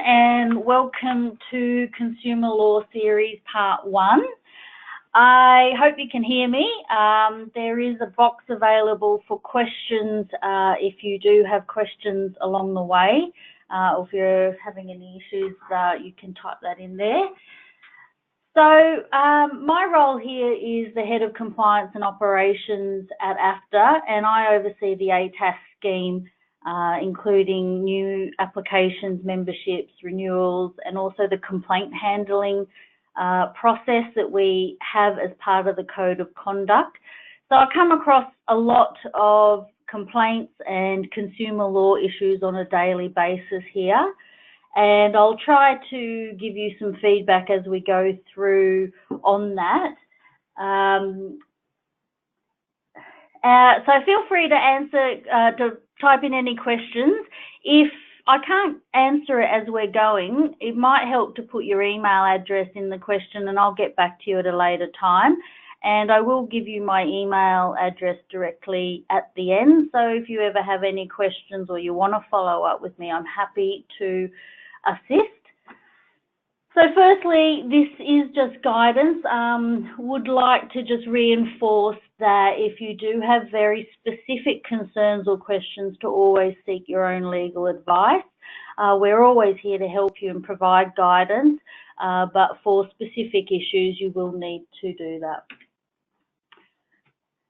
and welcome to Consumer Law Series Part 1. I hope you can hear me. There is a box available for questions if you do have questions along the way, or if you're having any issues, you can type that in there. So my role here is the Head of Compliance and Operations at AFTA, and I oversee the ATAS scheme, including new applications, memberships, renewals, and also the complaint handling process that we have as part of the Code of Conduct. So I come across a lot of complaints and consumer law issues on a daily basis here, and I'll try to give you some feedback as we go through on that. So feel free to answer, type in any questions. If I can't answer it as we're going, it might help to put your email address in the question and I'll get back to you at a later time. And I will give you my email address directly at the end. So if you ever have any questions or you want to follow up with me, I'm happy to assist. So firstly, this is just guidance. Would like to just reinforce that if you do have very specific concerns or questions, to always seek your own legal advice. We're always here to help you and provide guidance, but for specific issues, you will need to do that.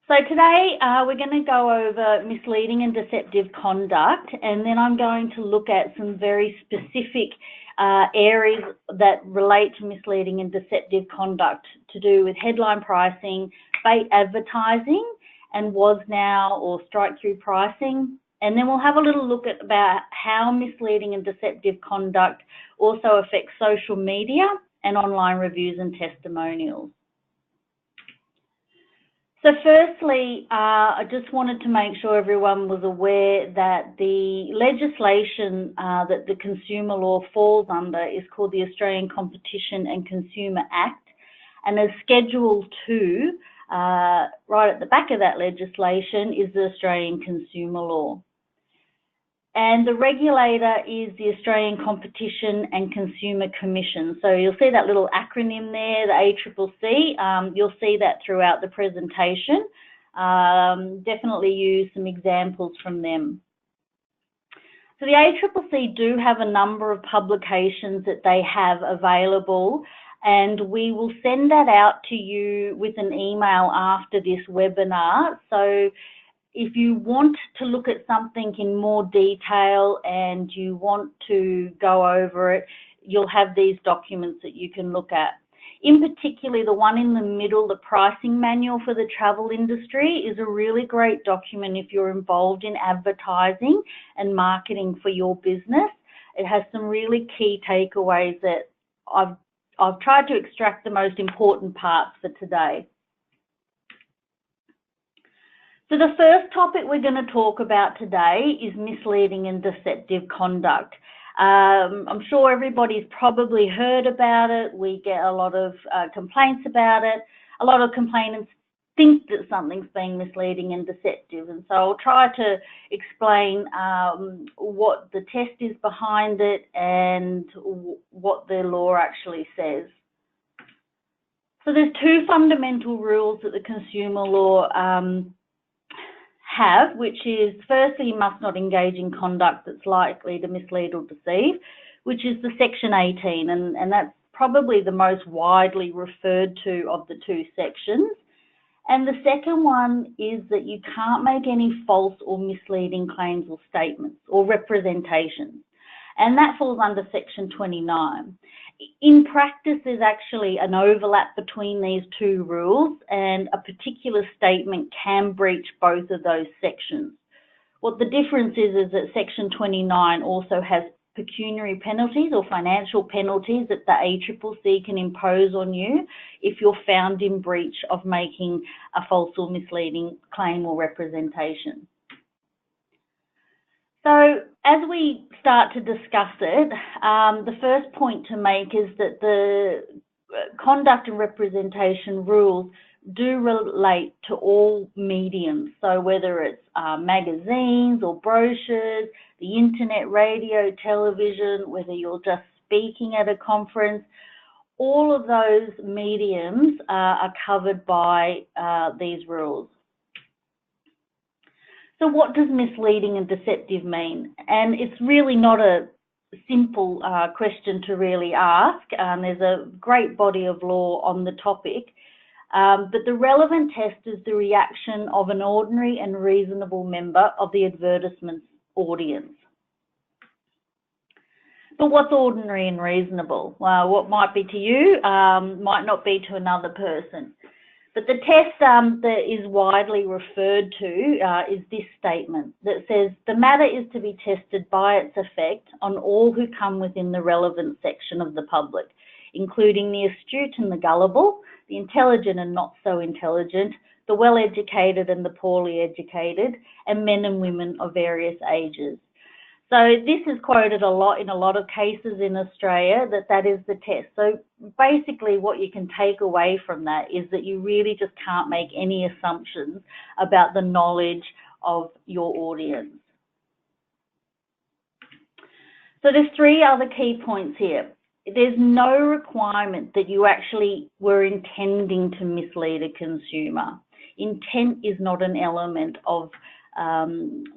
So today, we're going to go over misleading and deceptive conduct, and then I'm going to look at some very specific areas that relate to misleading and deceptive conduct to do with headline pricing, bait advertising, and was now or strike-through pricing. And then we'll have a little look at about how misleading and deceptive conduct also affects social media and online reviews and testimonials. So firstly, I just wanted to make sure everyone was aware that the legislation that the consumer law falls under is called the Australian Competition and Consumer Act, and as Schedule 2, right at the back of that legislation, is the Australian Consumer Law. And the regulator is the Australian Competition and Consumer Commission. So you'll see that little acronym there, the ACCC. You'll see that throughout the presentation. Definitely use some examples from them. So the ACCC do have a number of publications that they have available, and we will send that out to you with an email after this webinar. So if you want to look at something in more detail and you want to go over it, you'll have these documents that you can look at. In particular, the one in the middle, the pricing manual for the travel industry, is a really great document if you're involved in advertising and marketing for your business. It has some really key takeaways that I've tried to extract the most important parts for today. So the first topic we're going to talk about today is misleading and deceptive conduct. I'm sure everybody's probably heard about it. We get a lot of complaints about it. A lot of complainants think that something's being misleading and deceptive, and so I'll try to explain what the test is behind it and what the law actually says. So there's two fundamental rules that the consumer law have, which is, firstly, you must not engage in conduct that's likely to mislead or deceive, which is the Section 18, and that's probably the most widely referred to of the two sections. And the second one is that you can't make any false or misleading claims or statements or representations, and that falls under Section 29. In practice, there's actually an overlap between these two rules, and a particular statement can breach both of those sections. What the difference is that Section 29 also has pecuniary penalties or financial penalties that the ACCC can impose on you if you're found in breach of making a false or misleading claim or representation. So as we start to discuss it, the first point to make is that the conduct and representation rules do relate to all mediums. So whether it's magazines or brochures, the internet, radio, television, whether you're just speaking at a conference, all of those mediums are covered by these rules. So what does misleading and deceptive mean? And it's really not a simple question to really ask. There's a great body of law on the topic, but the relevant test is the reaction of an ordinary and reasonable member of the advertisement audience. But what's ordinary and reasonable? Well, what might be to you might not be to another person. But the test that is widely referred to is this statement that says, the matter is to be tested by its effect on all who come within the relevant section of the public, including the astute and the gullible, the intelligent and not so intelligent, the well-educated and the poorly educated, and men and women of various ages. So this is quoted a lot in a lot of cases in Australia, that is the test. So basically what you can take away from that is that you really just can't make any assumptions about the knowledge of your audience. So there's three other key points here. There's no requirement that you actually were intending to mislead a consumer. Intent is not an element of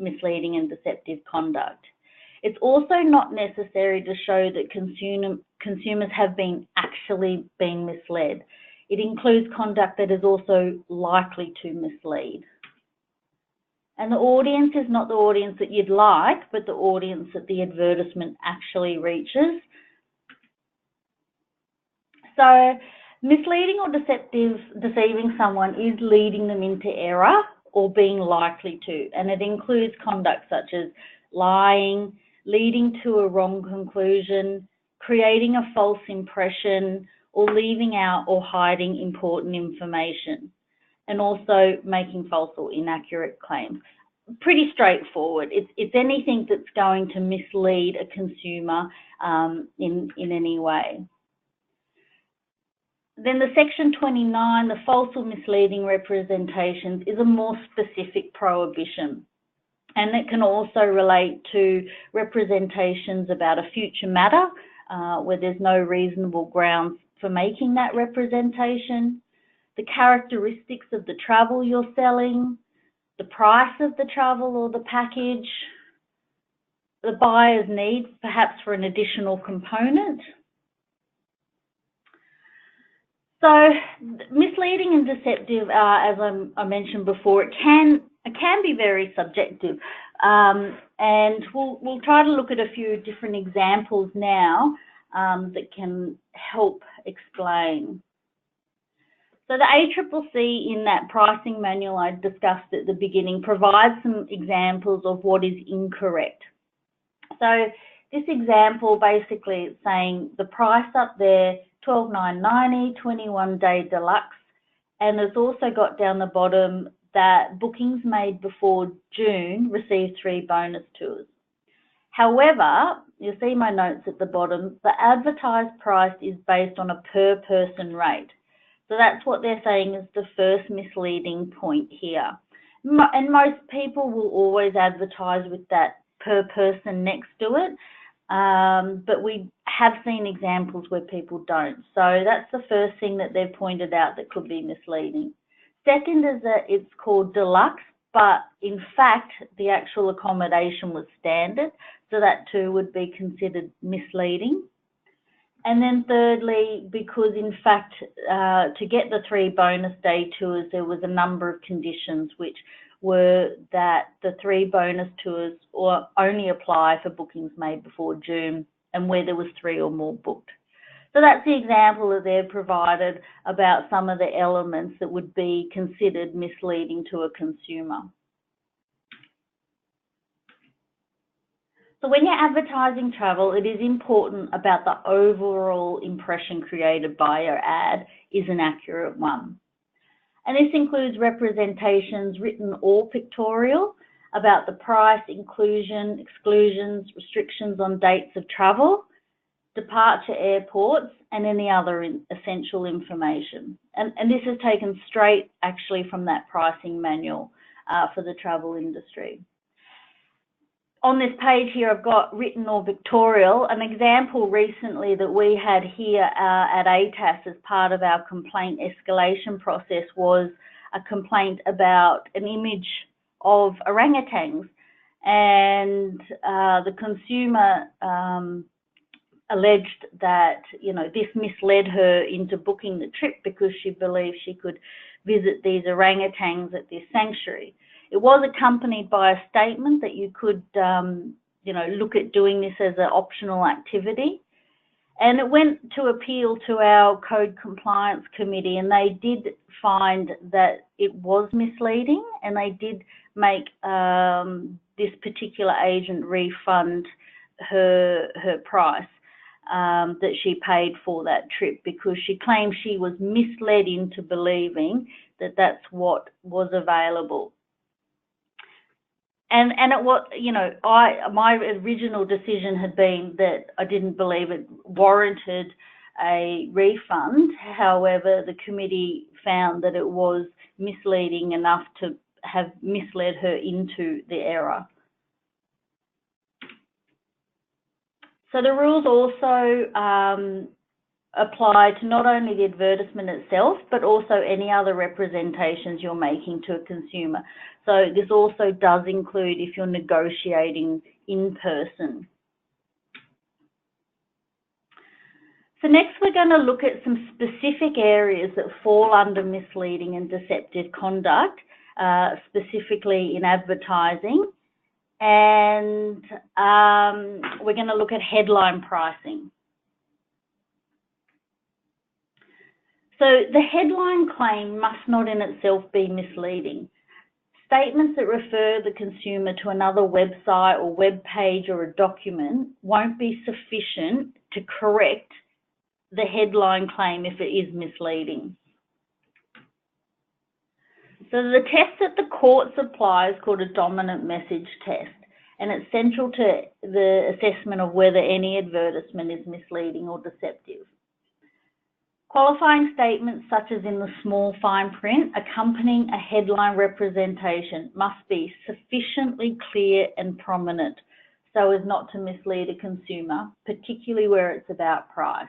misleading and deceptive conduct. It's also not necessary to show that consumers have actually been misled. It includes conduct that is also likely to mislead. And the audience is not the audience that you'd like, but the audience that the advertisement actually reaches. So misleading or deceiving someone is leading them into error or being likely to, and it includes conduct such as lying, leading to a wrong conclusion, creating a false impression, or leaving out or hiding important information, and also making false or inaccurate claims. Pretty straightforward. It's anything that's going to mislead a consumer in any way. Then the section 29, the false or misleading representations, is a more specific prohibition. And it can also relate to representations about a future matter where there's no reasonable grounds for making that representation, the characteristics of the travel you're selling, the price of the travel or the package, the buyer's need perhaps for an additional component. So misleading and deceptive, as I mentioned before, it can be very subjective, and we'll try to look at a few different examples now that can help explain. So the ACCC in that pricing manual I discussed at the beginning provides some examples of what is incorrect. So this example basically is saying the price up there, $12,990, 21-day deluxe, and it's also got down the bottom that bookings made before June receive 3 bonus tours. However, you'll see my notes at the bottom, the advertised price is based on a per person rate. So that's what they're saying is the first misleading point here. And most people will always advertise with that per person next to it, but we have seen examples where people don't. So that's the first thing that they've pointed out that could be misleading. Second is that it's called deluxe, but in fact, the actual accommodation was standard, so that too would be considered misleading. And then thirdly, because in fact, to get the 3 bonus day tours, there was a number of conditions which were that the 3 bonus tours only apply for bookings made before June and where there was 3 or more booked. So that's the example that they've provided about some of the elements that would be considered misleading to a consumer. So when you're advertising travel, it is important about the overall impression created by your ad is an accurate one. And this includes representations, written or pictorial, about the price, inclusion, exclusions, restrictions on dates of travel, departure airports, and any other essential information. And this is taken straight actually from that pricing manual for the travel industry. On this page here, I've got written or pictorial. An example recently that we had here at ATAS as part of our complaint escalation process was a complaint about an image of orangutans, and the consumer alleged that, you know, this misled her into booking the trip because she believed she could visit these orangutans at this sanctuary. It was accompanied by a statement that you could, you know, look at doing this as an optional activity. And it went to appeal to our Code Compliance Committee, and they did find that it was misleading, and they did make this particular agent refund her price that she paid for that trip, because she claimed she was misled into believing that that's what was available. And it was, you know, my original decision had been that I didn't believe it warranted a refund. However, the committee found that it was misleading enough to have misled her into the error. So the rules also apply to not only the advertisement itself, but also any other representations you're making to a consumer. So this also does include if you're negotiating in person. So next we're going to look at some specific areas that fall under misleading and deceptive conduct, specifically in advertising. And we're going to look at headline pricing. So the headline claim must not in itself be misleading. Statements that refer the consumer to another website or web page or a document won't be sufficient to correct the headline claim if it is misleading. So the test that the courts apply is called a dominant message test, and it's central to the assessment of whether any advertisement is misleading or deceptive. Qualifying statements such as in the small fine print accompanying a headline representation must be sufficiently clear and prominent so as not to mislead a consumer, particularly where it's about price.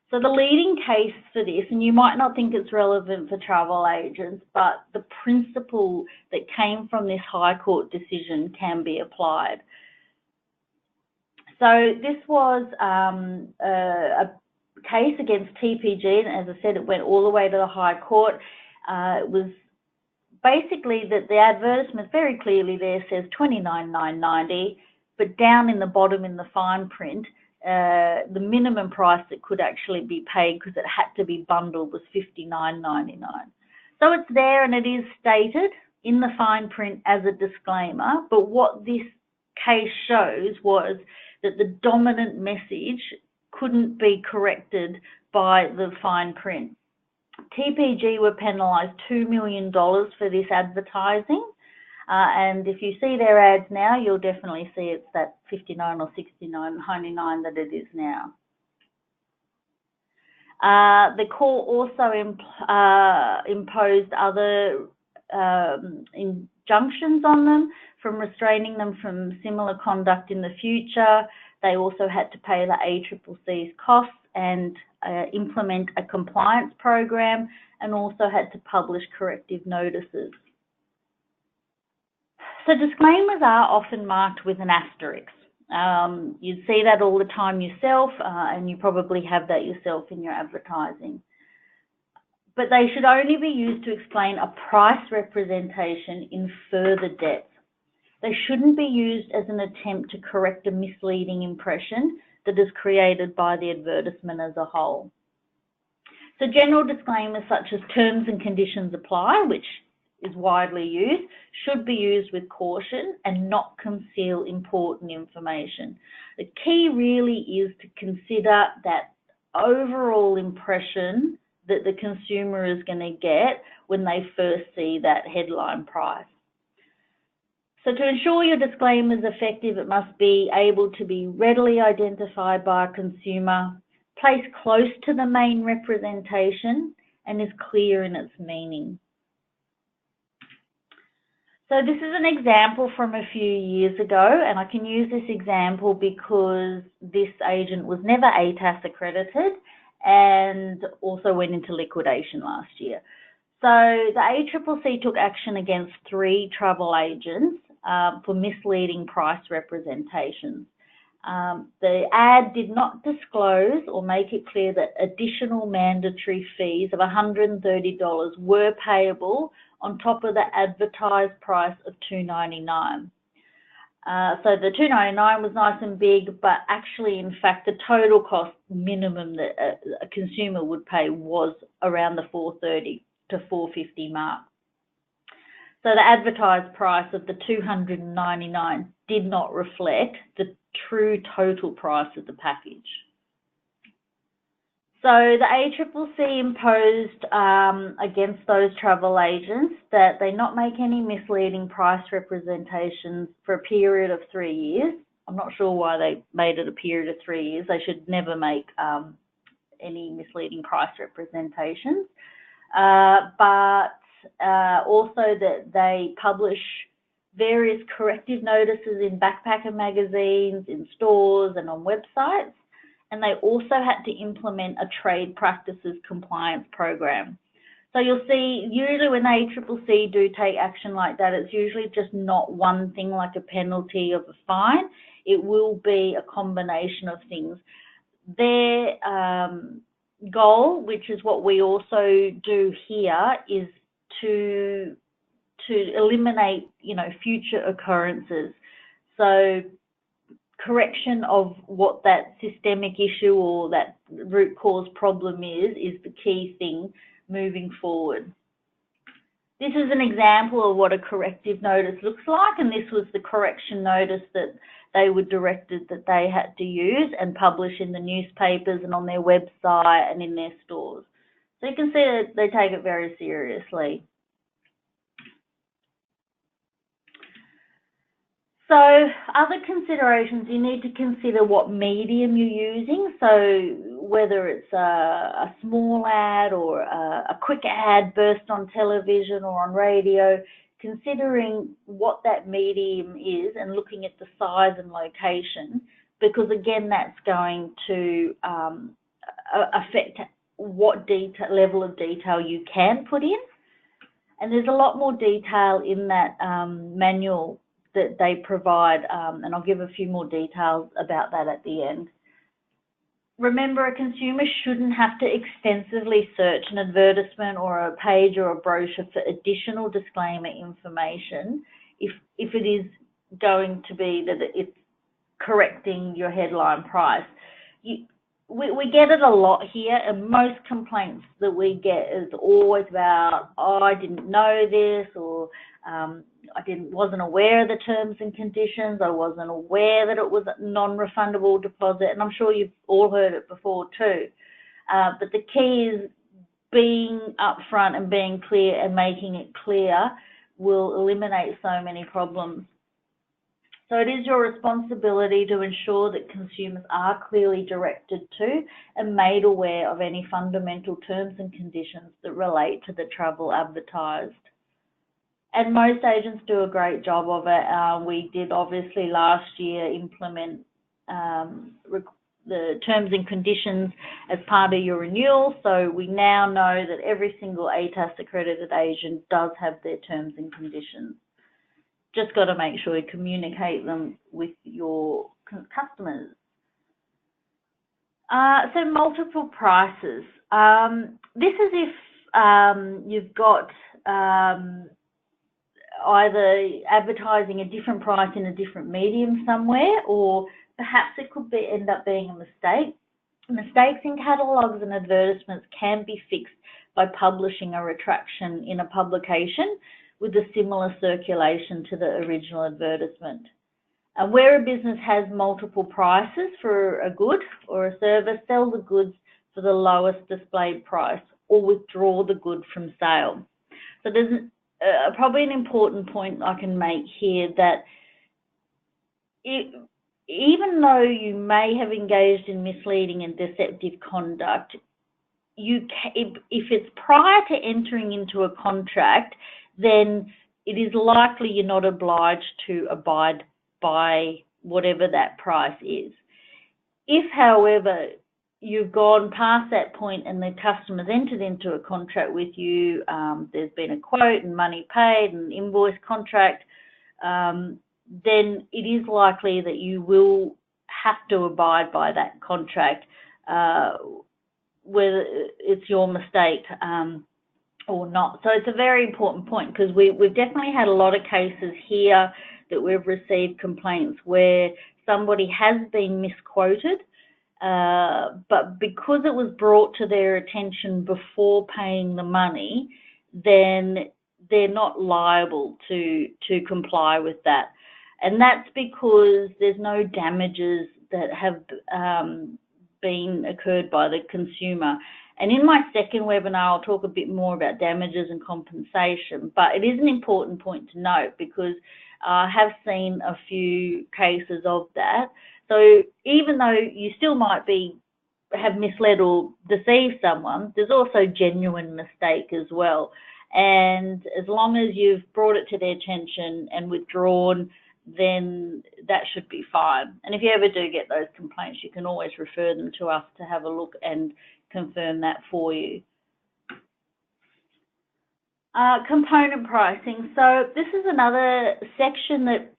So the leading case for this, and you might not think it's relevant for travel agents, but the principle that came from this High Court decision can be applied. So this was a case against TPG, and as I said, it went all the way to the High Court. It was basically that the advertisement very clearly there says $29,990, but down in the bottom in the fine print, the minimum price that could actually be paid, because it had to be bundled, was $59.99. So it's there and it is stated in the fine print as a disclaimer, but what this case shows was that the dominant message couldn't be corrected by the fine print. TPG were penalised $2 million for this advertising, and if you see their ads now, you'll definitely see it's that $59 or $69.99 that it is now. The court also imposed other injunctions on them, from restraining them from similar conduct in the future. They also had to pay the ACCC's costs and implement a compliance program, and also had to publish corrective notices. So disclaimers are often marked with an asterisk. You'd see that all the time yourself, and you probably have that yourself in your advertising. But they should only be used to explain a price representation in further depth. They shouldn't be used as an attempt to correct a misleading impression that is created by the advertisement as a whole. So general disclaimers such as terms and conditions apply, which is widely used, should be used with caution and not conceal important information. The key really is to consider that overall impression that the consumer is going to get when they first see that headline price. So to ensure your disclaimer is effective, it must be able to be readily identified by a consumer. placed close to the main representation, and is clear in its meaning. So this is an example from a few years ago, and I can use this example because this agent was never ATAS accredited and also went into liquidation last year. So the ACCC took action against 3 travel agents for misleading price representations. The ad did not disclose or make it clear that additional mandatory fees of $130 were payable on top of the advertised price of $299. So the $299 was nice and big, but actually, in fact, the total cost minimum that a consumer would pay was around the $430 to $450 mark. So the advertised price of the $299 did not reflect the true total price of the package. So the ACCC imposed against those travel agents that they not make any misleading price representations for a period of 3 years. I'm not sure why they made it a period of 3 years. They should never make any misleading price representations. But also that they publish various corrective notices in backpacker magazines, in stores and on websites. And they also had to implement a trade practices compliance program. So you'll see, usually when the ACCC do take action like that, it's usually just not one thing like a penalty of a fine. It will be a combination of things. Their goal, which is what we also do here, is to eliminate, future occurrences. So correction of what that systemic issue or that root cause problem is the key thing moving forward. This is an example of what a corrective notice looks like, and this was the correction notice that they were directed that they had to use and publish in the newspapers and on their website and in their stores. So you can see that they take it very seriously. So other considerations, you need to consider what medium you're using. So whether it's a small ad or a quick ad burst on television or on radio, considering what that medium is and looking at the size and location, because again, that's going to affect what level of detail you can put in. And there's a lot more detail in that manual that they provide, and I'll give a few more details about that at the end. Remember, a consumer shouldn't have to extensively search an advertisement or a page or a brochure for additional disclaimer information if it is going to be that it's correcting your headline price. We get it a lot here, and most complaints that we get is always about, oh, I didn't know this, or I wasn't aware of the terms and conditions, I wasn't aware that it was a non-refundable deposit, and I'm sure you've all heard it before too. But the key is being upfront and being clear and making it clear will eliminate so many problems. So it is your responsibility to ensure that consumers are clearly directed to and made aware of any fundamental terms and conditions that relate to the travel advertised. And most agents do a great job of it. We did obviously last year implement the terms and conditions as part of your renewal. So we now know that every single ATAS accredited agent does have their terms and conditions. Just got to make sure you communicate them with your customers. So multiple prices. This is if you've got either advertising a different price in a different medium somewhere, or perhaps it could end up being a mistake. Mistakes in catalogues and advertisements can be fixed by publishing a retraction in a publication with a similar circulation to the original advertisement. Where a business has multiple prices for a good or a service, sell the goods for the lowest displayed price or withdraw the good from sale. So there's probably an important point I can make here, that even though you may have engaged in misleading and deceptive conduct, if it's prior to entering into a contract, then it is likely you're not obliged to abide by whatever that price is. If, however, you've gone past that point and the customer's entered into a contract with you, there's been a quote and money paid and invoice contract, then it is likely that you will have to abide by that contract, whether it's your mistake or not. So it's a very important point, because we've definitely had a lot of cases here that we've received complaints where somebody has been misquoted, but because it was brought to their attention before paying the money, then they're not liable to comply with that. And that's because there's no damages that have been occurred by the consumer. And in my second webinar, I'll talk a bit more about damages and compensation, but it is an important point to note, because I have seen a few cases of that. So even though you still might have misled or deceived someone, there's also genuine mistake as well. And as long as you've brought it to their attention and withdrawn, then that should be fine. And if you ever do get those complaints, you can always refer them to us to have a look and confirm that for you. Component pricing. So this is another section that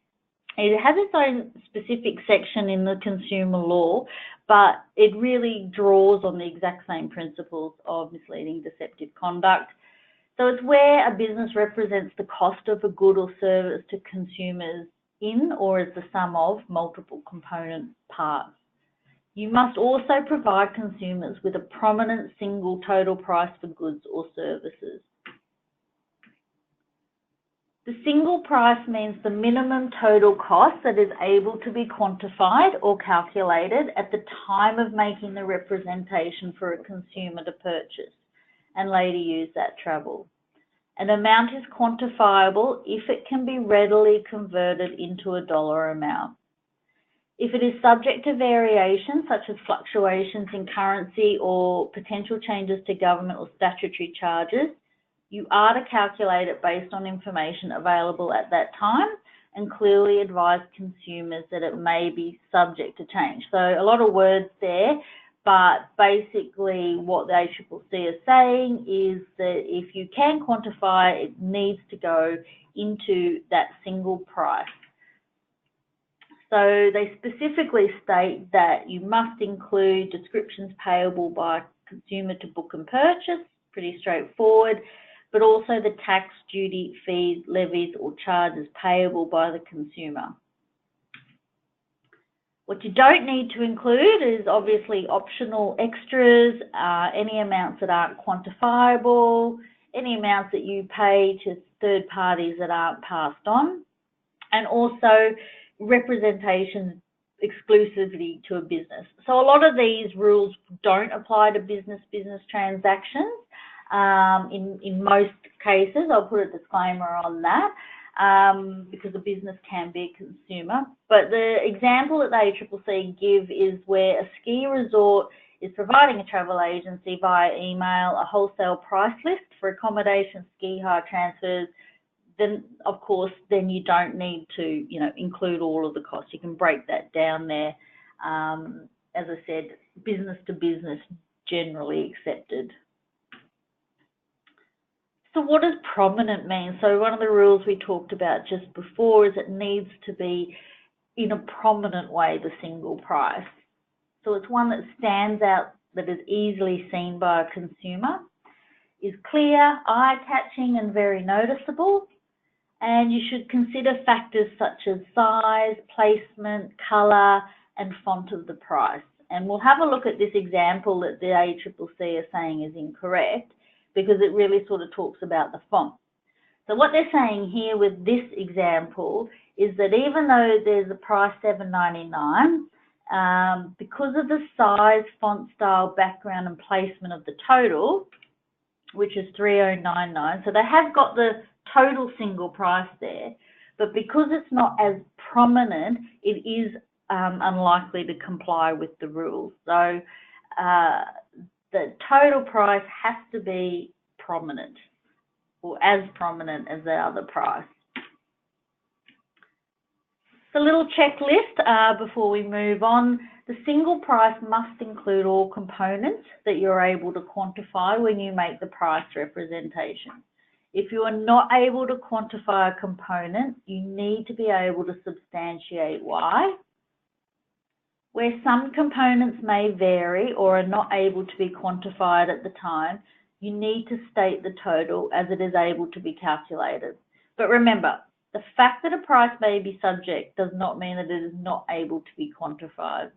it has its own specific section in the consumer law, but it really draws on the exact same principles of misleading, deceptive conduct. So it's where a business represents the cost of a good or service to consumers in or as the sum of multiple component parts. You must also provide consumers with a prominent single total price for goods or services. The single price means the minimum total cost that is able to be quantified or calculated at the time of making the representation for a consumer to purchase and later use that travel. An amount is quantifiable if it can be readily converted into a dollar amount. If it is subject to variation, such as fluctuations in currency or potential changes to government or statutory charges, you are to calculate it based on information available at that time and clearly advise consumers that it may be subject to change. So a lot of words there, but basically what the ACCC is saying is that if you can quantify, it needs to go into that single price. So they specifically state that you must include descriptions payable by consumer to book and purchase, pretty straightforward, but also the tax, duty, fees, levies or charges payable by the consumer. What you don't need to include is obviously optional extras, any amounts that aren't quantifiable, any amounts that you pay to third parties that aren't passed on, and also representations exclusively to a business. So a lot of these rules don't apply to business-business transactions. In most cases, I'll put a disclaimer on that, because a business can be a consumer. But the example that the ACCC give is where a ski resort is providing a travel agency via email a wholesale price list for accommodation, ski hire, transfers. Then of course, then you don't need to, include all of the costs. You can break that down there. As I said, business to business, generally accepted. So what does prominent mean? So one of the rules we talked about just before is it needs to be in a prominent way, the single price. So it's one that stands out, that is easily seen by a consumer, is clear, eye-catching and very noticeable. And you should consider factors such as size, placement, colour and font of the price. And we'll have a look at this example that the ACCC is saying is incorrect, because it really sort of talks about the font. So what they're saying here with this example is that even though there's a price $7.99, because of the size, font style, background and placement of the total, which is $3.099, so they have got the total single price there, but because it's not as prominent, it is unlikely to comply with the rules. So the total price has to be prominent, or as prominent as the other price. A little checklist before we move on. The single price must include all components that you're able to quantify when you make the price representation. If you are not able to quantify a component, you need to be able to substantiate why. Where some components may vary or are not able to be quantified at the time, you need to state the total as it is able to be calculated. But remember, the fact that a price may be subject does not mean that it is not able to be quantified.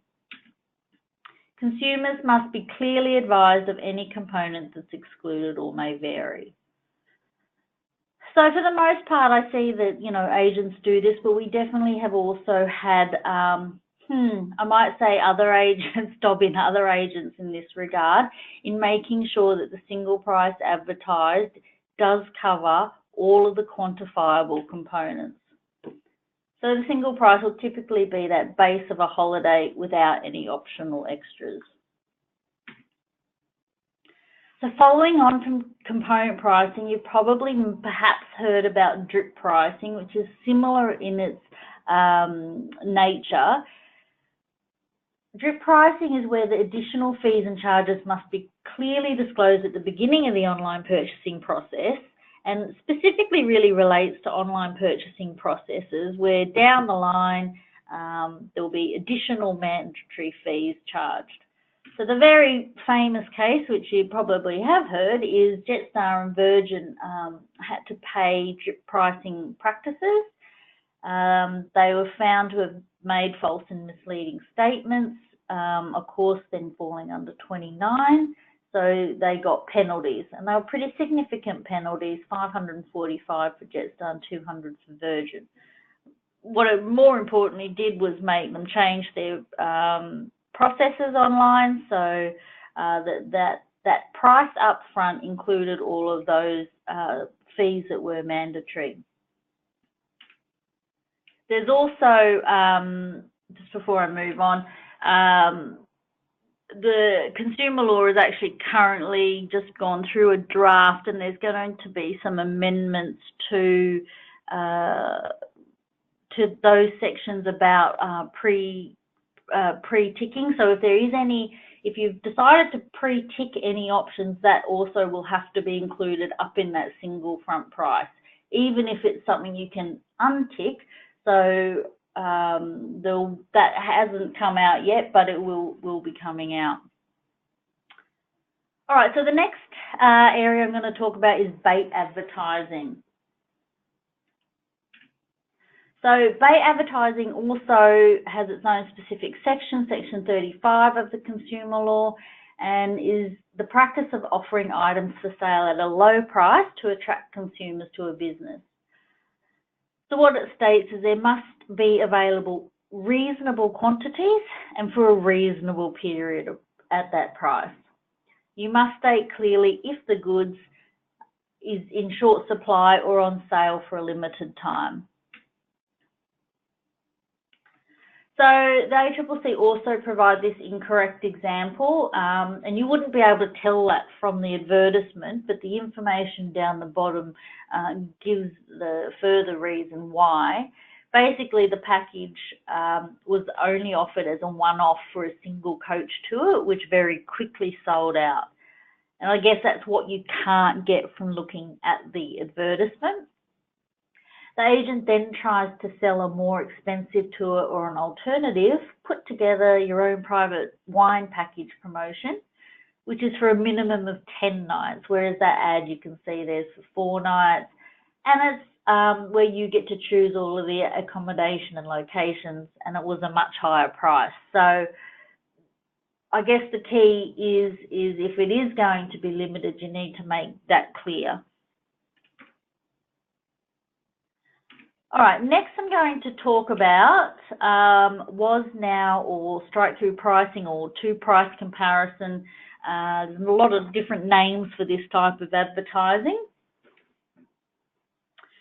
Consumers must be clearly advised of any component that's excluded or may vary. So for the most part, I see that, agents do this, but we definitely have also had, I might say other agents, other agents in this regard, in making sure that the single price advertised does cover all of the quantifiable components. So the single price will typically be that base of a holiday without any optional extras. So following on from component pricing, you've probably perhaps heard about drip pricing, which is similar in its nature. Drip pricing is where the additional fees and charges must be clearly disclosed at the beginning of the online purchasing process, and specifically really relates to online purchasing processes where down the line there will be additional mandatory fees charged. So the very famous case, which you probably have heard, is Jetstar and Virgin had to pay drip pricing practices. They were found to have made false and misleading statements, of course then falling under 29. So they got penalties, and they were pretty significant penalties, 545 for Jetstar and 200 for Virgin. What it more importantly did was make them change their processes online, so that price up front included all of those fees that were mandatory. There's also, just before I move on, the consumer law is actually currently just gone through a draft, and there's going to be some amendments to those sections about pre-ticking. So if you've decided to pre-tick any options, that also will have to be included up in that single front price, even if it's something you can untick. So that hasn't come out yet, but it will be coming out. All right, so the next area I'm going to talk about is bait advertising. So bait advertising also has its own specific section, Section 35 of the Consumer Law, and is the practice of offering items for sale at a low price to attract consumers to a business. So what it states is there must be available reasonable quantities and for a reasonable period at that price. You must state clearly if the goods is in short supply or on sale for a limited time. So the ACCC also provide this incorrect example, and you wouldn't be able to tell that from the advertisement, but the information down the bottom gives the further reason why. Basically, the package was only offered as a one-off for a single coach tour, which very quickly sold out. And I guess that's what you can't get from looking at the advertisement. The agent then tries to sell a more expensive tour or an alternative, put together your own private wine package promotion, which is for a minimum of 10 nights, whereas that ad you can see there's for 4 nights, and it's where you get to choose all of the accommodation and locations, and it was a much higher price. So I guess the key is if it is going to be limited, you need to make that clear. All right, next I'm going to talk about was now or strike-through pricing or two-price comparison. There's a lot of different names for this type of advertising.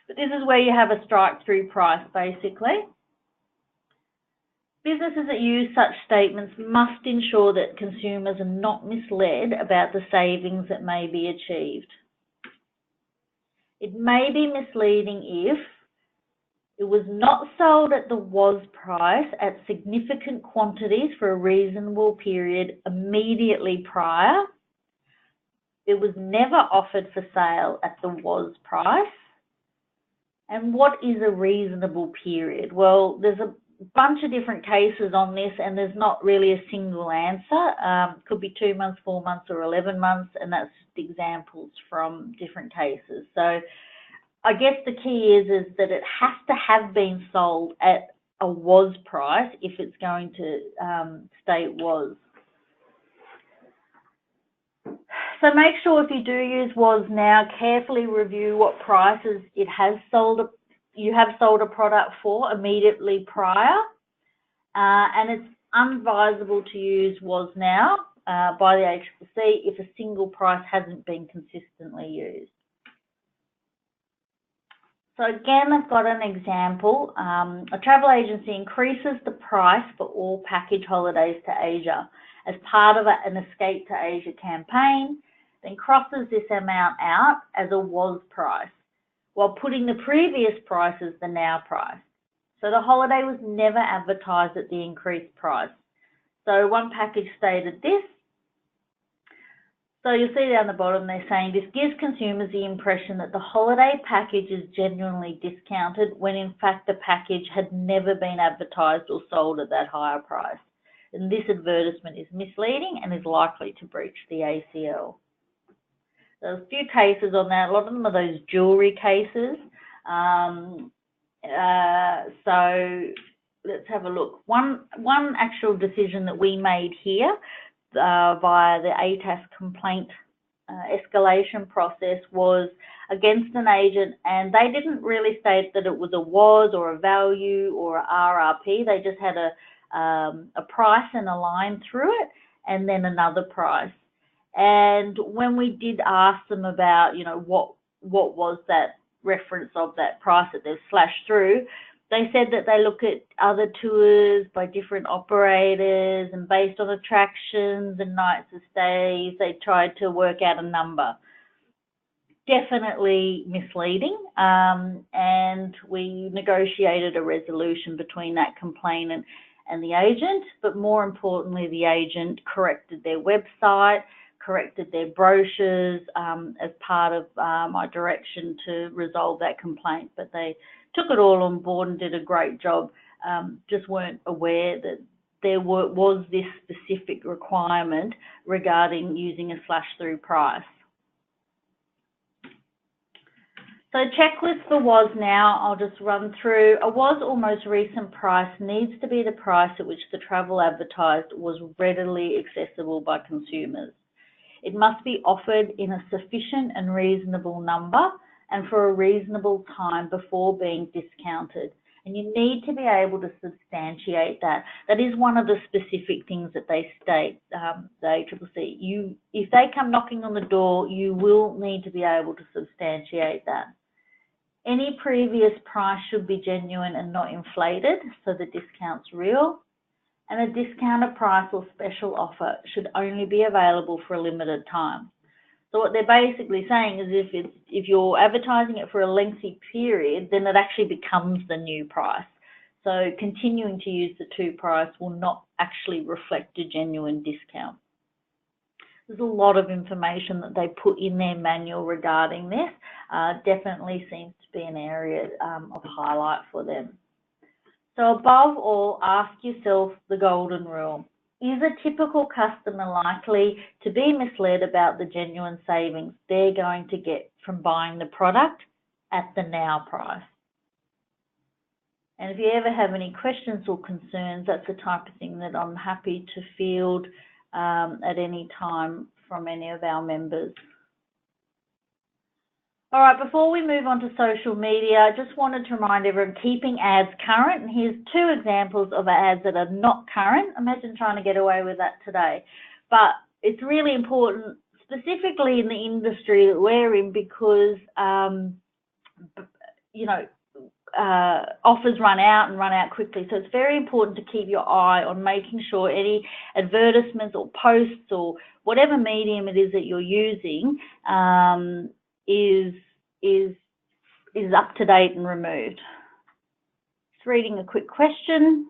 But this is where you have a strike-through price, basically. Businesses that use such statements must ensure that consumers are not misled about the savings that may be achieved. It may be misleading if it was not sold at the was price at significant quantities for a reasonable period immediately prior. It was never offered for sale at the was price. And what is a reasonable period? Well, there's a bunch of different cases on this, and there's not really a single answer. Could be 2 months, 4 months, or 11 months, and that's just examples from different cases. So I guess the key is that it has to have been sold at a was price if it's going to state was. So make sure if you do use was now, carefully review what prices you have sold a product for immediately prior, and it's unadvisable to use was now by the ACCC if a single price hasn't been consistently used. So again, I've got an example. A travel agency increases the price for all package holidays to Asia as part of an Escape to Asia campaign, then crosses this amount out as a was price, while putting the previous price as the now price. So the holiday was never advertised at the increased price. So one package stated this. So you'll see down the bottom they're saying this gives consumers the impression that the holiday package is genuinely discounted when in fact the package had never been advertised or sold at that higher price. And this advertisement is misleading and is likely to breach the ACL. There's a few cases on that. A lot of them are those jewellery cases. So let's have a look. One actual decision that we made here via the ATAS complaint escalation process was against an agent, and they didn't really state that it was a was or a value or a RRP. They just had a price and a line through it and then another price. And when we did ask them about, you know, what was that reference of that price that they've slashed through, they said that they look at other tours by different operators and based on attractions and nights of stays, they tried to work out a number. Definitely misleading, and we negotiated a resolution between that complainant and the agent, but more importantly, the agent corrected their website, corrected their brochures as part of my direction to resolve that complaint. But they took it all on board and did a great job, just weren't aware that there was this specific requirement regarding using a slash-through price. So checklist for was now, I'll just run through. A was or most recent price needs to be the price at which the travel advertised was readily accessible by consumers. It must be offered in a sufficient and reasonable number and for a reasonable time before being discounted. And you need to be able to substantiate that. That is one of the specific things that they state, the ACCC. If they come knocking on the door, you will need to be able to substantiate that. Any previous price should be genuine and not inflated, so the discount's real. And a discounted price or special offer should only be available for a limited time. So what they're basically saying is if you're advertising it for a lengthy period, then it actually becomes the new price. So continuing to use the two price will not actually reflect a genuine discount. There's a lot of information that they put in their manual regarding this. Definitely seems to be an area of highlight for them. So above all, ask yourself the golden rule. Is a typical customer likely to be misled about the genuine savings they're going to get from buying the product at the now price? And if you ever have any questions or concerns, that's the type of thing that I'm happy to field at any time from any of our members. All right, before we move on to social media, I just wanted to remind everyone, keeping ads current, and here's two examples of ads that are not current. Imagine trying to get away with that today. But it's really important, specifically in the industry that we're in, because, you know, offers run out and run out quickly. So it's very important to keep your eye on making sure any advertisements or posts or whatever medium it is that you're using is up to date and removed. Just reading a quick question.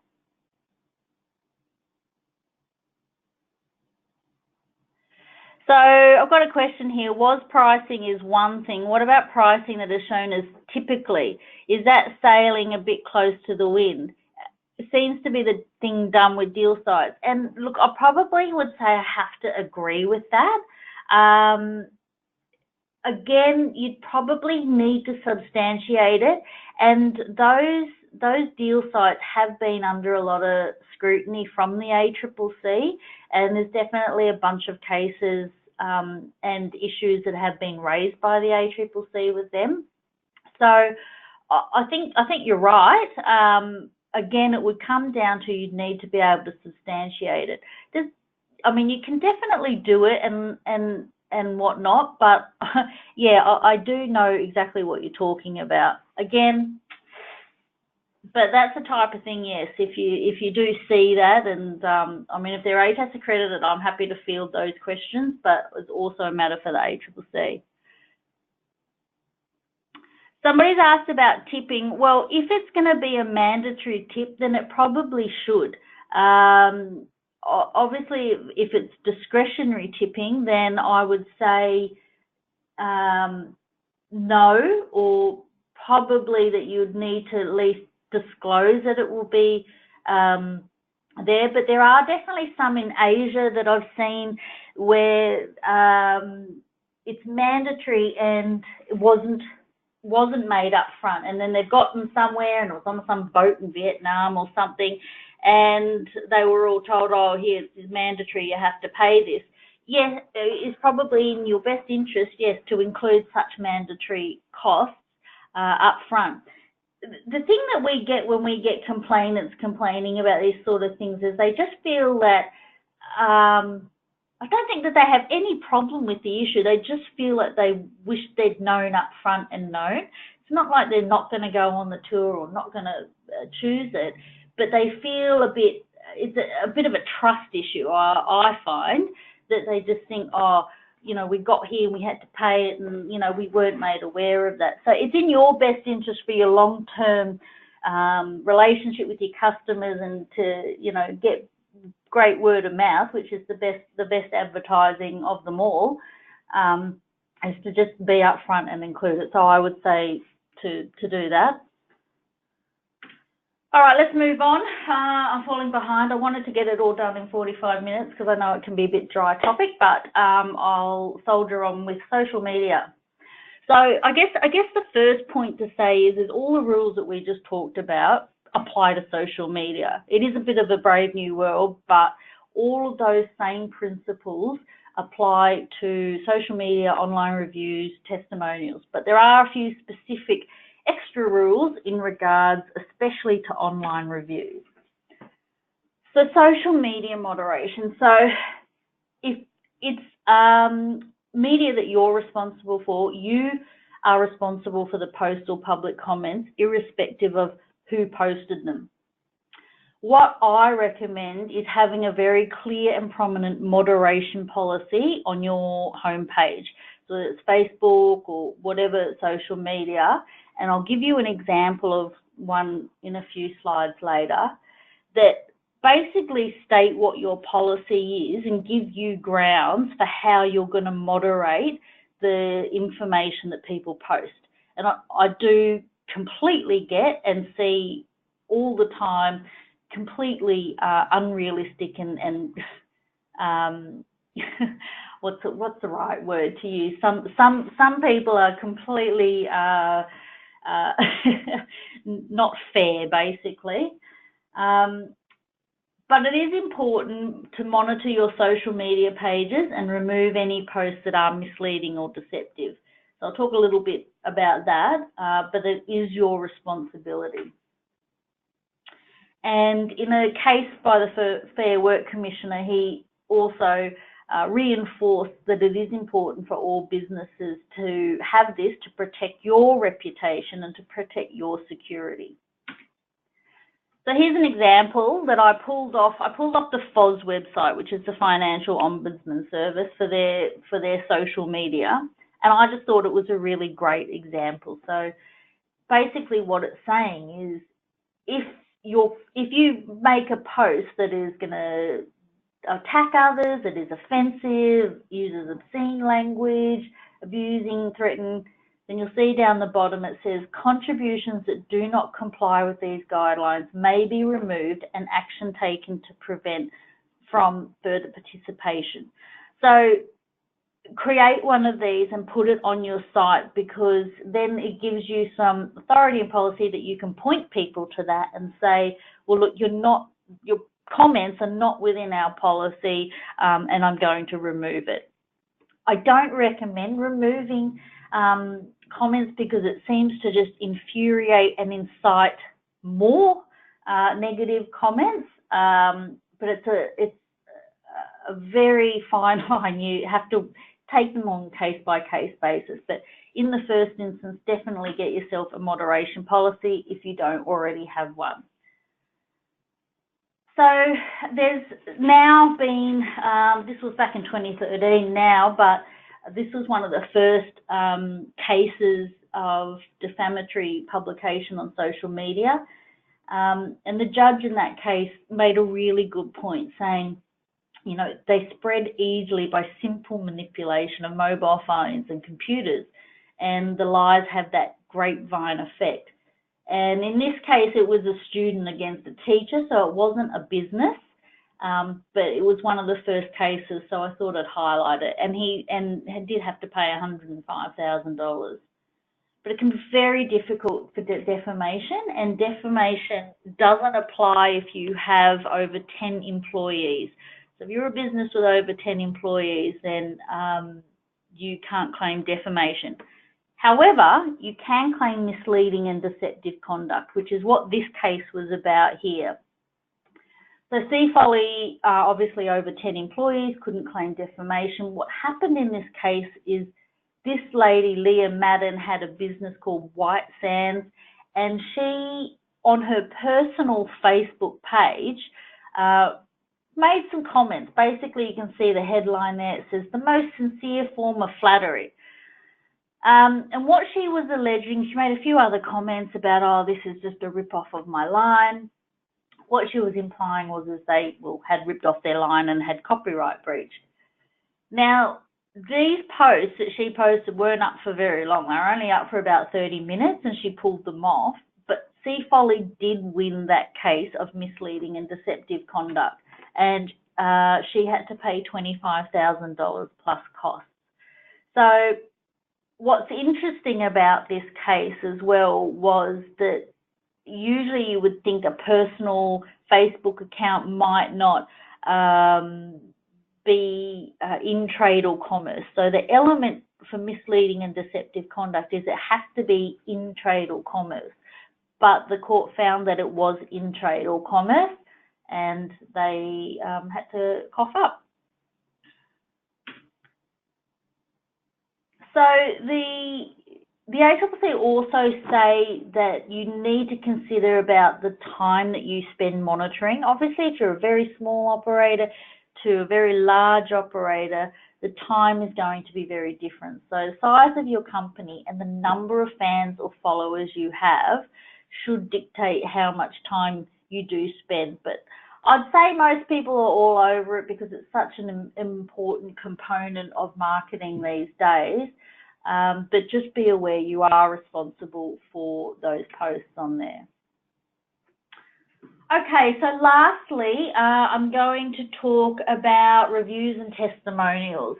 So I've got a question here. Was pricing is one thing. What about pricing that is shown as typically? Is that sailing a bit close to the wind? It seems to be the thing done with deal sites. And look, I probably would say I have to agree with that. Again, you'd probably need to substantiate it. And those deal sites have been under a lot of scrutiny from the ACCC, and there's definitely a bunch of cases and issues that have been raised by the ACCC with them. So I think you're right. Again, it would come down to you'd need to be able to substantiate it. I mean, you can definitely do it and whatnot, but yeah, I do know exactly what you're talking about. Again, but that's the type of thing, yes, if you do see that, and I mean, if they're ATAS accredited, I'm happy to field those questions, but it's also a matter for the ACCC. Somebody's asked about tipping. Well, if it's going to be a mandatory tip, then it probably should. Obviously, if it's discretionary tipping, then I would say no, or probably that you'd need to at least disclose that it will be there. But there are definitely some in Asia that I've seen where it's mandatory and it wasn't made up front, and then they've gotten somewhere and it was on some boat in Vietnam or something, and they were all told, oh, here, it's mandatory, you have to pay this. Yes, it's probably in your best interest, yes, to include such mandatory costs up front. The thing that we get when we get complainants complaining about these sort of things is they just feel that, I don't think that they have any problem with the issue. They just feel like they wish they'd known up front and known. It's not like they're not going to go on the tour or not going to choose it, but they feel it's a bit of a trust issue, I find, that they just think, oh, you know, we got here and we had to pay it and, you know, we weren't made aware of that. So it's in your best interest for your long-term relationship with your customers and to, you know, get great word of mouth, which is the best advertising of them all, is to just be upfront and include it. So I would say to do that. All right, let's move on. I'm falling behind. I wanted to get it all done in 45 minutes because I know it can be a bit dry topic, but I'll soldier on with social media. So I guess the first point to say is all the rules that we just talked about apply to social media. It is a bit of a brave new world, but all of those same principles apply to social media, online reviews, testimonials. But there are a few specific extra rules in regards, especially to online reviews. So social media moderation. So if it's media that you're responsible for, you are responsible for the post or public comments, irrespective of who posted them. What I recommend is having a very clear and prominent moderation policy on your homepage. So it's Facebook or whatever social media, and I'll give you an example of one in a few slides later, that basically state what your policy is and give you grounds for how you're going to moderate the information that people post. And I do completely get and see all the time completely unrealistic and what's the right word to use? Some people are completely not fair, basically. But it is important to monitor your social media pages and remove any posts that are misleading or deceptive. So I'll talk a little bit about that, but it is your responsibility. And in a case by the Fair Work Commissioner, he also reinforced that it is important for all businesses to have this to protect your reputation and to protect your security. So here's an example that I pulled off the FOS website, which is the Financial Ombudsman Service, for their social media, and I just thought it was a really great example. So basically what it's saying is, if you make a post that is going to attack others, that is offensive, uses obscene language, abusing, threatening, then you'll see down the bottom it says contributions that do not comply with these guidelines may be removed and action taken to prevent from further participation. So create one of these and put it on your site, because then it gives you some authority and policy that you can point people to that and say, well, look, your comments are not within our policy, and I'm going to remove it. I don't recommend removing comments because it seems to just infuriate and incite more negative comments, but it's a very fine line. You have to take them on case-by-case basis, but in the first instance, definitely get yourself a moderation policy if you don't already have one. So there's now been, this was back in 2013 now, but this was one of the first cases of defamatory publication on social media. And the judge in that case made a really good point, saying, you know, they spread easily by simple manipulation of mobile phones and computers, and the lies have that grapevine effect. And in this case, it was a student against a teacher, so it wasn't a business, but it was one of the first cases, so I thought I'd highlight it. And he did have to pay $105,000. But it can be very difficult for defamation, and defamation doesn't apply if you have over 10 employees. So if you're a business with over 10 employees, then you can't claim defamation. However, you can claim misleading and deceptive conduct, which is what this case was about here. So Seafolly, obviously over 10 employees, couldn't claim defamation. What happened in this case is this lady, Leah Madden, had a business called White Sands, and she, on her personal Facebook page, made some comments. Basically, you can see the headline there. It says, "The most sincere form of flattery." And what she was alleging, she made a few other comments about, oh, this is just a rip-off of my line. What she was implying was that they had ripped off their line and had copyright breach. Now, these posts that she posted weren't up for very long. They were only up for about 30 minutes and she pulled them off. But Seafolly did win that case of misleading and deceptive conduct, and she had to pay $25,000 plus costs. So what's interesting about this case as well was that usually you would think a personal Facebook account might not be in trade or commerce. So the element for misleading and deceptive conduct is it has to be in trade or commerce. But the court found that it was in trade or commerce, and they had to cough up. So the ACCC also say that you need to consider about the time that you spend monitoring. Obviously, if you're a very small operator to a very large operator, the time is going to be very different. So the size of your company and the number of fans or followers you have should dictate how much time you do spend. But I'd say most people are all over it because it's such an important component of marketing these days. But just be aware you are responsible for those posts on there. Okay, so lastly, I'm going to talk about reviews and testimonials.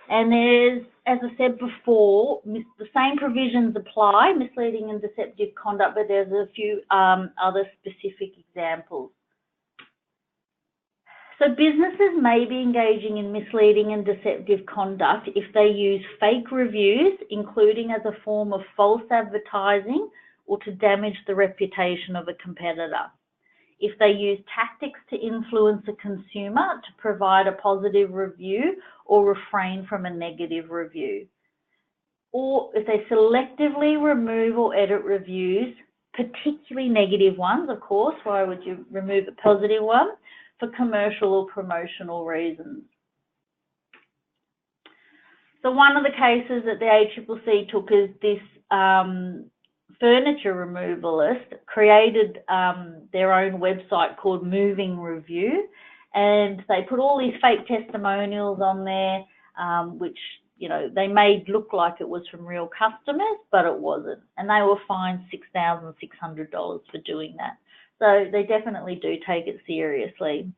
And there's, as I said before, the same provisions apply, misleading and deceptive conduct, but there's a few other specific examples. So businesses may be engaging in misleading and deceptive conduct if they use fake reviews, including as a form of false advertising or to damage the reputation of a competitor. if they use tactics to influence a consumer to provide a positive review or refrain from a negative review. Or if they selectively remove or edit reviews, particularly negative ones, of course. Why would you remove a positive one? For commercial or promotional reasons. So one of the cases that the ACCC took is this furniture removalist created their own website called Moving Review, and they put all these fake testimonials on there, which, you know, they made look like it was from real customers, but it wasn't. And they were fined $6,600 for doing that. So they definitely do take it seriously.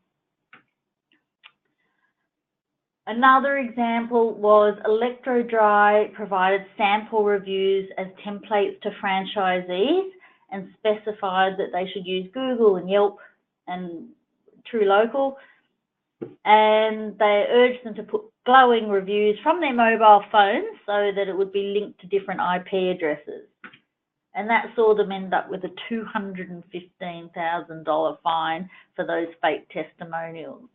Another example was Electro-Dry provided sample reviews as templates to franchisees and specified that they should use Google and Yelp and TrueLocal, and they urged them to put glowing reviews from their mobile phones so that it would be linked to different IP addresses. And that saw them end up with a $215,000 fine for those fake testimonials.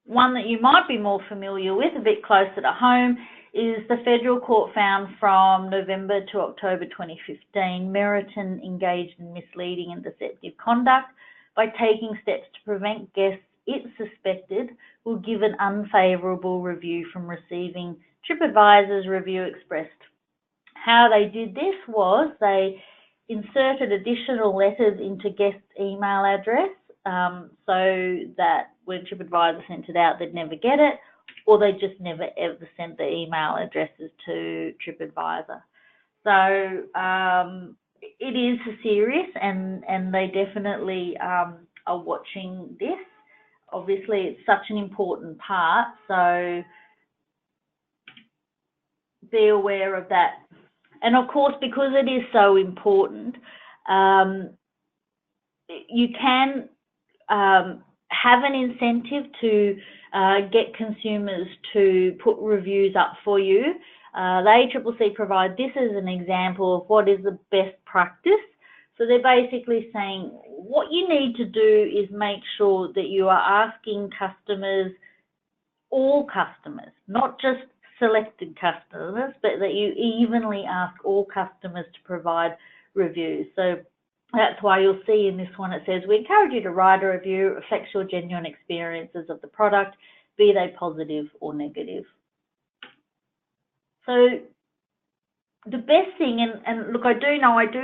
One that you might be more familiar with, a bit closer to home, is the federal court found from November to October 2015, Meriton engaged in misleading and deceptive conduct by taking steps to prevent guests it suspected will give an unfavourable review from receiving TripAdvisor's review expressed. How they did this was they inserted additional letters into guests' email address so that when TripAdvisor sent it out, they'd never get it, or they just never ever sent the email addresses to TripAdvisor. So it is serious, and they definitely are watching this. Obviously, it's such an important part, so be aware of that. And of course, because it is so important, you can have an incentive to get consumers to put reviews up for you. The ACCC provide this as an example of what is the best practice. So they're basically saying what you need to do is make sure that you are asking customers, all customers, not just selected customers, but that you evenly ask all customers to provide reviews. So that's why you'll see in this one it says, we encourage you to write a review that reflects your genuine experiences of the product, be they positive or negative. So the best thing, and look, I do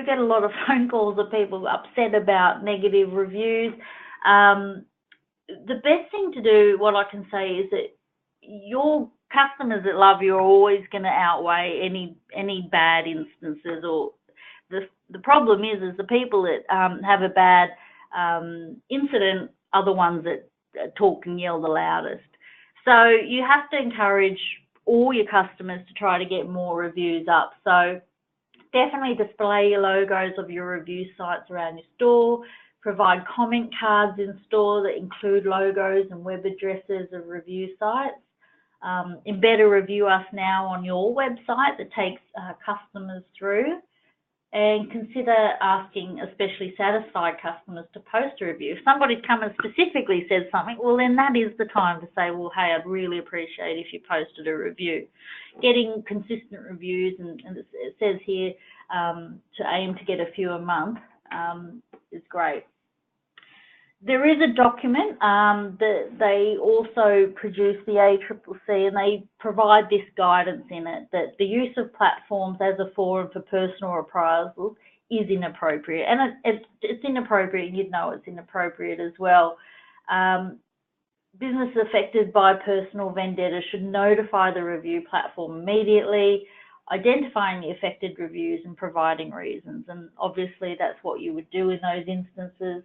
get a lot of phone calls of people upset about negative reviews. The best thing to do, what I can say, is that your customers that love you are always going to outweigh any bad instances, or the problem is the people that have a bad incident are the ones that talk and yell the loudest. So you have to encourage all your customers to try to get more reviews up. So definitely display your logos of your review sites around your store, provide comment cards in store that include logos and web addresses of review sites. Embed a Review Us Now on your website that takes customers through, and consider asking especially satisfied customers to post a review. If somebody's come and specifically said something, well, then that is the time to say, well, hey, I'd really appreciate if you posted a review. Getting consistent reviews, and it says here to aim to get a few a month, is great. There is a document that they also produce, the ACCC, and they provide this guidance in it, that the use of platforms as a forum for personal reprisals is inappropriate. And it's inappropriate, and you'd know it's inappropriate as well. Businesses affected by personal vendetta should notify the review platform immediately, identifying the affected reviews and providing reasons. And obviously that's what you would do in those instances.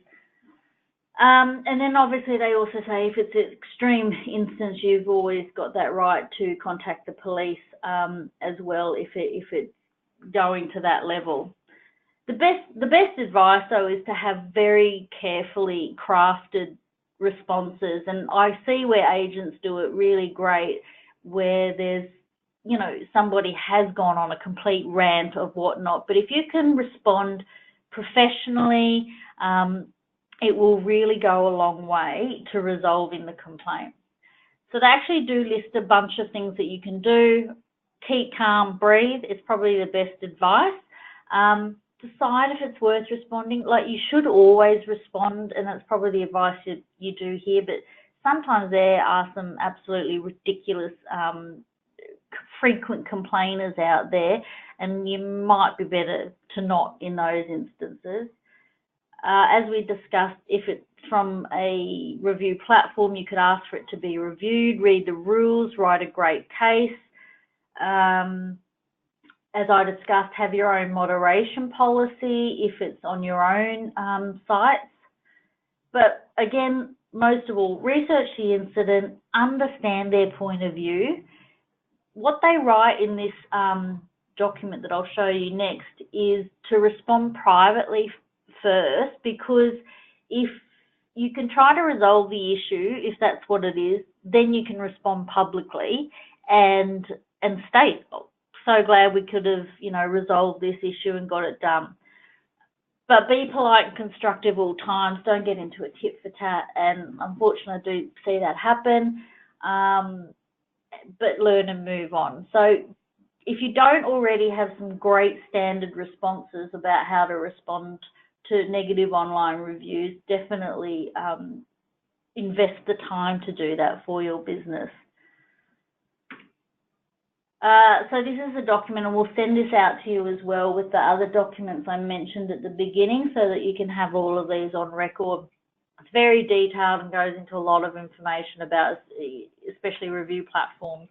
And then obviously they also say if it's an extreme instance, you've always got that right to contact the police as well if it's going to that level. The best advice though is to have very carefully crafted responses, and I see where agents do it really great, where there's, you know, somebody has gone on a complete rant of whatnot, but if you can respond professionally, it will really go a long way to resolving the complaint. So they actually do list a bunch of things that you can do. Keep calm, breathe. It's probably the best advice. Decide if it's worth responding. Like, you should always respond, and that's probably the advice you do here, but sometimes there are some absolutely ridiculous frequent complainers out there, and you might be better to not in those instances. As we discussed, if it's from a review platform, you could ask for it to be reviewed, read the rules, write a great case. As I discussed, have your own moderation policy if it's on your own sites. But again, most of all, research the incident, understand their point of view. What they write in this document that I'll show you next is to respond privately first, because if you can try to resolve the issue, if that's what it is, then you can respond publicly and state, so glad we could have, resolved this issue and got it done. But be polite and constructive all times. Don't get into a tit for tat. And unfortunately, I do see that happen. But learn and move on. So if you don't already have some great standard responses about how to respond to negative online reviews, definitely invest the time to do that for your business. So this is a document, and we'll send this out to you as well with the other documents I mentioned at the beginning, so that you can have all of these on record. It's very detailed and goes into a lot of information about especially review platforms.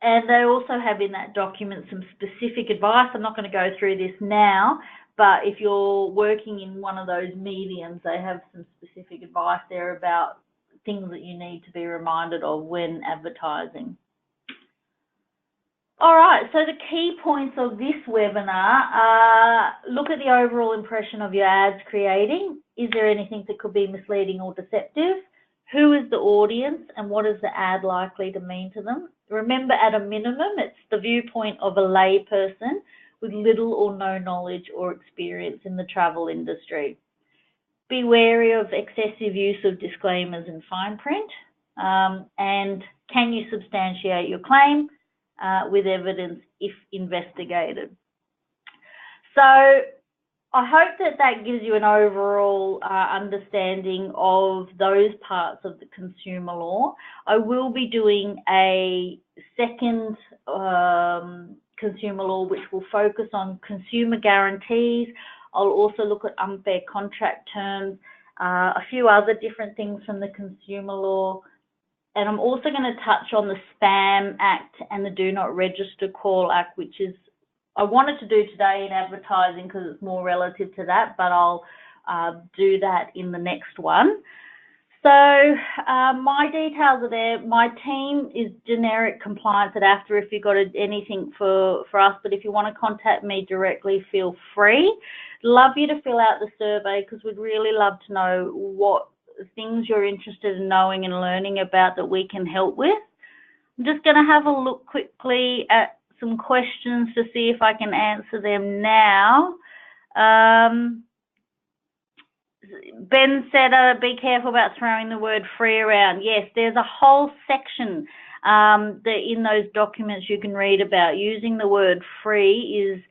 And they also have in that document some specific advice. I'm not going to go through this now, but if you're working in one of those mediums, they have some specific advice there about things that you need to be reminded of when advertising. All right, so the key points of this webinar are: look at the overall impression of your ads creating. Is there anything that could be misleading or deceptive? Who is the audience, and what is the ad likely to mean to them? Remember, at a minimum, it's the viewpoint of a lay person with little or no knowledge or experience in the travel industry. Be wary of excessive use of disclaimers and fine print. And can you substantiate your claim with evidence if investigated? So I hope that gives you an overall understanding of those parts of the consumer law. I will be doing a second consumer law, which will focus on consumer guarantees. I'll also look at unfair contract terms, a few other different things from the consumer law. And I'm also going to touch on the Spam Act and the Do Not Register Call Act, which is, I wanted to do today in advertising because it's more relative to that, but I'll do that in the next one. So my details are there. My team is generic compliance at AFTA if you've got anything for us, but if you want to contact me directly, feel free. Love you to fill out the survey because we'd really love to know what things you're interested in knowing and learning about that we can help with. I'm just going to have a look quickly at some questions to see if I can answer them now. Ben said, be careful about throwing the word free around. Yes, there's a whole section that in those documents you can read about. Using the word free is,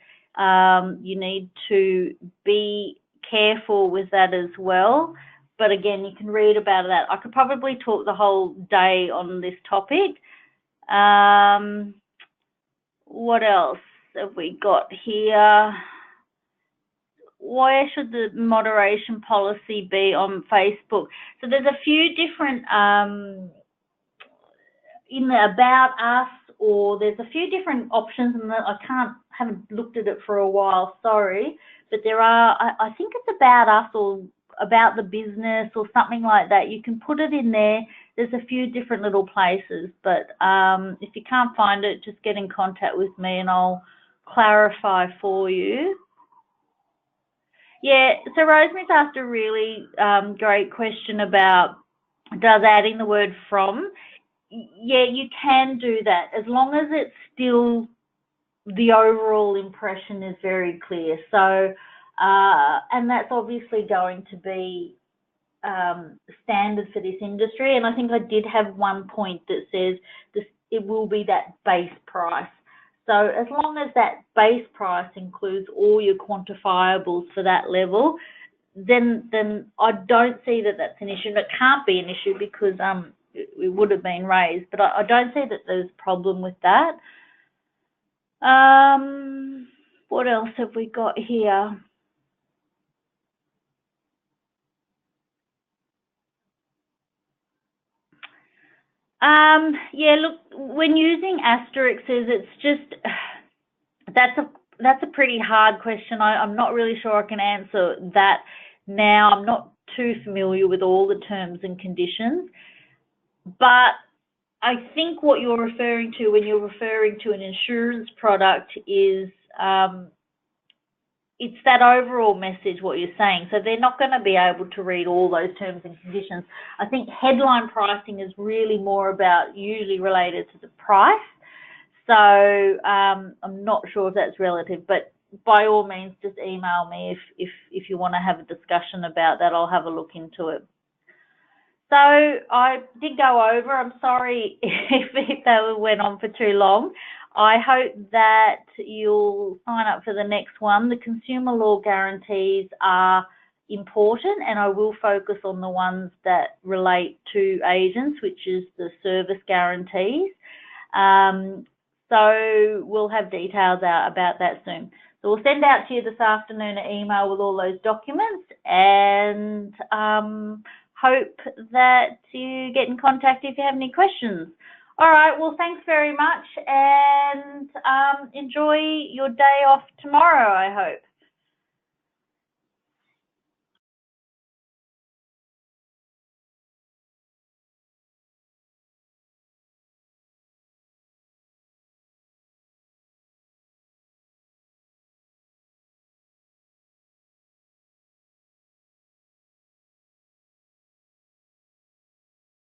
you need to be careful with that as well. But again, you can read about that. I could probably talk the whole day on this topic. What else have we got here? Where should the moderation policy be on Facebook? So there's a few different, in the About Us, or there's a few different options, and I haven't looked at it for a while, sorry. But there are, I think it's About Us or About the Business or something like that. You can put it in there. There's a few different little places, but if you can't find it, just get in contact with me and I'll clarify for you. Yeah, so Rosemary's asked a really great question about, does adding the word from? Yeah, you can do that as long as it's still, the overall impression is very clear. So and that's obviously going to be standard for this industry. And I think I did have one point that says it will be that base price. So as long as that base price includes all your quantifiables for that level, then I don't see that that's an issue. And it can't be an issue because it would have been raised, but I don't see that there's a problem with that. What else have we got here? Yeah, look, when using asterisks, it's just, that's a pretty hard question. I'm not really sure I can answer that now. I'm not too familiar with all the terms and conditions, but I think what you're referring to when you're referring to an insurance product is it's that overall message, what you're saying. So they're not going to be able to read all those terms and conditions. I think headline pricing is really more about usually related to the price. So I'm not sure if that's relative, but by all means, just email me if you want to have a discussion about that. I'll have a look into it. So I did go over. I'm sorry if that went on for too long. I hope that you'll sign up for the next one. The consumer law guarantees are important, and I will focus on the ones that relate to agents, which is the service guarantees. So we'll have details out about that soon. So we'll send out to you this afternoon an email with all those documents, and hope that you get in contact if you have any questions. All right, well, thanks very much, and enjoy your day off tomorrow, I hope.